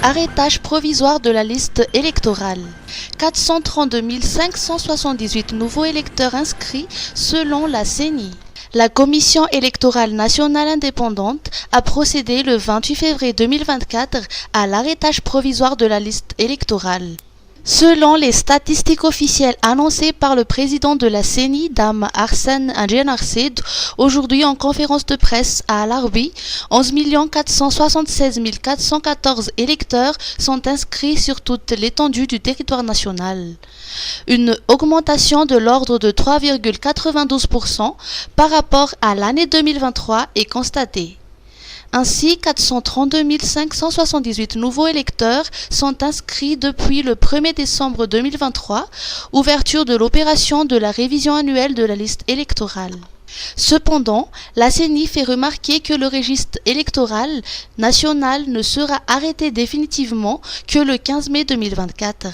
arrêtage provisoire de la liste électorale. 432 578 nouveaux électeurs inscrits selon la CENI. La Commission électorale nationale indépendante a procédé le 28 février 2024 à l'arrêtage provisoire de la liste électorale. Selon les statistiques officielles annoncées par le président de la CENI, Dame Arsène Djenarcid, aujourd'hui en conférence de presse à Al-Arbi, 11 476 414 électeurs sont inscrits sur toute l'étendue du territoire national. Une augmentation de l'ordre de 3,92% par rapport à l'année 2023 est constatée. Ainsi, 432 578 nouveaux électeurs sont inscrits depuis le 1er décembre 2023, ouverture de l'opération de la révision annuelle de la liste électorale. Cependant, la CENI fait remarquer que le registre électoral national ne sera arrêté définitivement que le 15 mai 2024.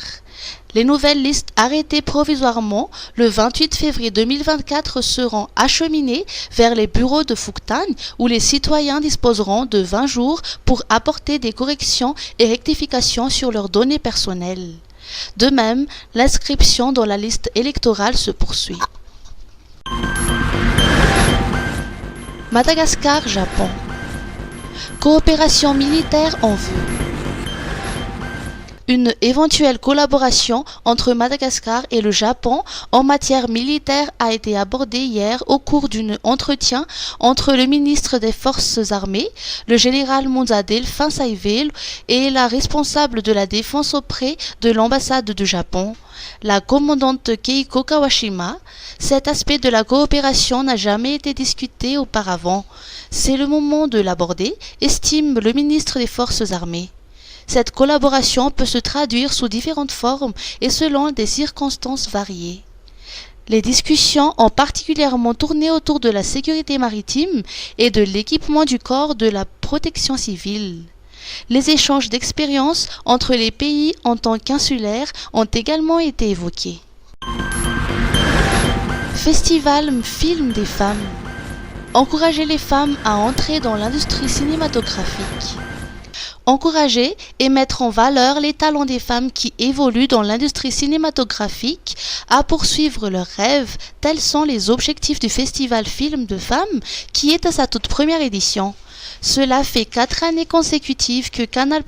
Les nouvelles listes arrêtées provisoirement le 28 février 2024 seront acheminées vers les bureaux de Fouktane où les citoyens disposeront de 20 jours pour apporter des corrections et rectifications sur leurs données personnelles. De même, l'inscription dans la liste électorale se poursuit. Madagascar-Japon. Coopération militaire en vue. Une éventuelle collaboration entre Madagascar et le Japon en matière militaire a été abordée hier au cours d'un entretien entre le ministre des Forces armées, le général Monzadel Finsaivelu, et la responsable de la défense auprès de l'ambassade du Japon, la commandante Keiko Kawashima. Cet aspect de la coopération n'a jamais été discuté auparavant. C'est le moment de l'aborder, estime le ministre des Forces armées. Cette collaboration peut se traduire sous différentes formes et selon des circonstances variées. Les discussions ont particulièrement tourné autour de la sécurité maritime et de l'équipement du corps de la protection civile. Les échanges d'expériences entre les pays en tant qu'insulaires ont également été évoqués. Festival Film des femmes. Encourager les femmes à entrer dans l'industrie cinématographique. Encourager et mettre en valeur les talents des femmes qui évoluent dans l'industrie cinématographique à poursuivre leurs rêves, tels sont les objectifs du Festival Film de femmes qui est à sa toute première édition. Cela fait 4 années consécutives que Canal+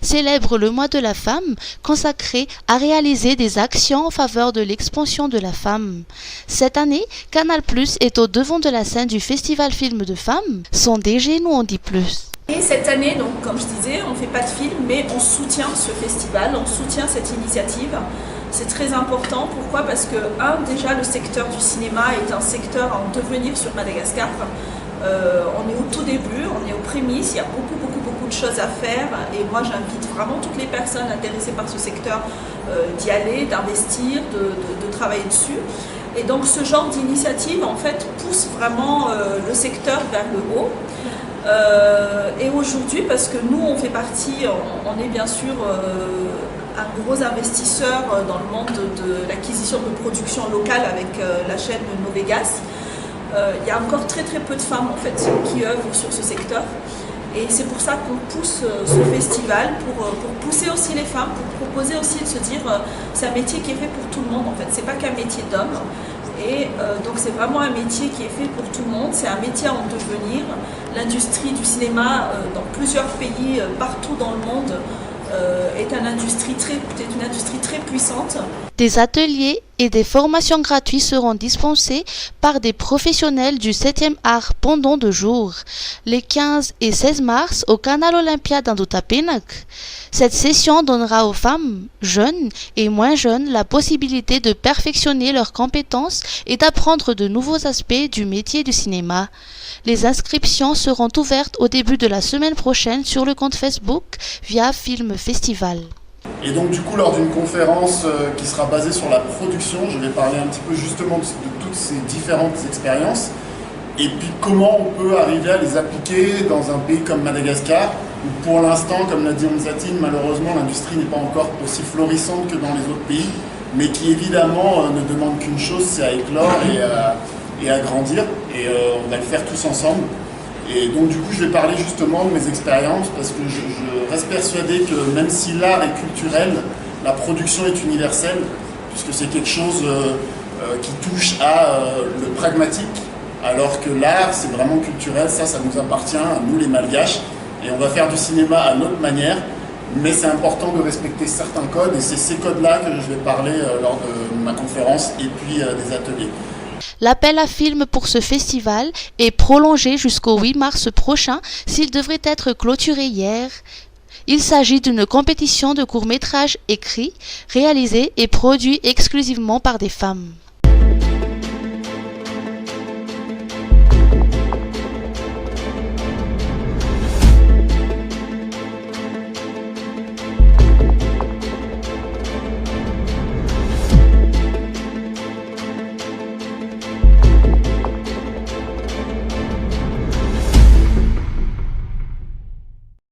célèbre le mois de la femme, consacré à réaliser des actions en faveur de l'expansion de la femme. Cette année, Canal+ est au devant de la scène du Festival Film de femmes. Son DG nous en dit plus. Et cette année, donc, comme je disais, on ne fait pas de film, mais on soutient ce festival, on soutient cette initiative. C'est très important. Pourquoi ? Parce que, déjà, le secteur du cinéma est un secteur en devenir sur Madagascar. On est au tout début, on est aux prémices, il y a beaucoup de choses à faire. Et moi, j'invite vraiment toutes les personnes intéressées par ce secteur d'y aller, d'investir, de travailler dessus. Et donc, ce genre d'initiative, en fait, pousse vraiment le secteur vers le haut. Et aujourd'hui, parce que nous on fait partie, on est bien sûr un gros investisseur dans le monde de l'acquisition de production locale avec la chaîne Novegas, il y a encore très peu de femmes en fait qui œuvrent sur ce secteur. Et c'est pour ça qu'on pousse ce festival, pour pousser aussi les femmes, pour proposer aussi de se dire c'est un métier qui est fait pour tout le monde en fait, c'est pas qu'un métier d'homme. Et donc c'est vraiment un métier qui est fait pour tout le monde, c'est un métier en devenir. L'industrie du cinéma dans plusieurs pays, partout dans le monde, est une industrie très puissante. Des ateliers et des formations gratuites seront dispensés par des professionnels du 7e art pendant 2 jours, les 15 et 16 mars au Canal Olympia d'Indutapenak. Cette session donnera aux femmes, jeunes et moins jeunes, la possibilité de perfectionner leurs compétences et d'apprendre de nouveaux aspects du métier du cinéma. Les inscriptions seront ouvertes au début de la semaine prochaine sur le compte Facebook via Film Festival. Et donc du coup, lors d'une conférence qui sera basée sur la production, je vais parler un petit peu justement de toutes ces différentes expériences et puis comment on peut arriver à les appliquer dans un pays comme Madagascar, où pour l'instant, comme l'a dit Onzatine, malheureusement l'industrie n'est pas encore aussi florissante que dans les autres pays, mais qui évidemment ne demande qu'une chose, c'est à éclore et à grandir, et on va le faire tous ensemble. Et donc du coup, je vais parler justement de mes expériences parce que je reste persuadé que même si l'art est culturel, la production est universelle, puisque c'est quelque chose qui touche à le pragmatique, alors que l'art, c'est vraiment culturel, ça nous appartient, à nous les Malgaches, et on va faire du cinéma à notre manière, mais c'est important de respecter certains codes, et c'est ces codes-là que je vais parler lors de ma conférence et puis des ateliers. L'appel à films pour ce festival est prolongé jusqu'au 8 mars prochain s'il devrait être clôturé hier. Il s'agit d'une compétition de courts-métrages écrits, réalisés et produits exclusivement par des femmes.